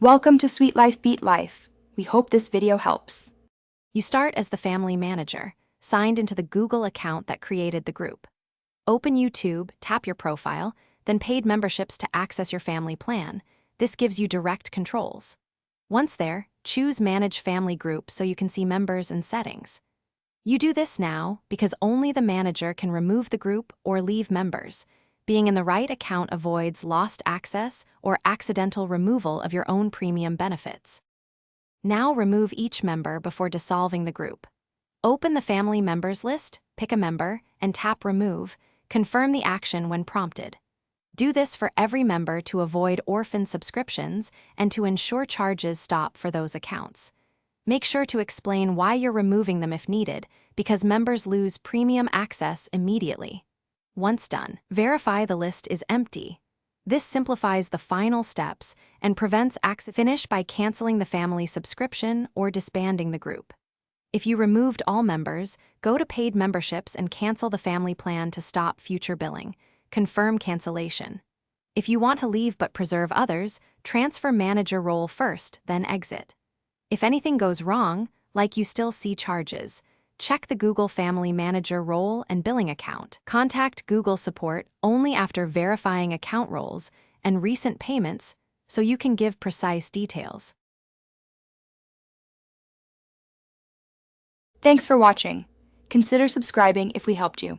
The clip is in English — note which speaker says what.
Speaker 1: Welcome to Sweet Life Beat Life. We hope this video helps.
Speaker 2: You start as the family manager, signed into the Google account that created the group. Open YouTube, tap your profile, then paid memberships to access your family plan. This gives you direct controls. Once there, choose Manage Family Group so you can see members and settings. You do this now because only the manager can remove the group or leave members. Being in the right account avoids lost access or accidental removal of your own premium benefits. Now remove each member before dissolving the group. Open the family members list, pick a member, and tap Remove. Confirm the action when prompted. Do this for every member to avoid orphan subscriptions and to ensure charges stop for those accounts. Make sure to explain why you're removing them if needed, because members lose premium access immediately. Once done, verify the list is empty. This simplifies the final steps and prevents finish by canceling the family subscription or disbanding the group. If you removed all members, go to paid memberships and cancel the family plan to stop future billing. Confirm cancellation. If you want to leave but preserve others, transfer manager role first, then exit. If anything goes wrong, like you still see charges, check the Google Family Manager role and billing account. Contact Google support only after verifying account roles and recent payments so you can give precise details.
Speaker 1: Thanks for watching. Consider subscribing if we helped you.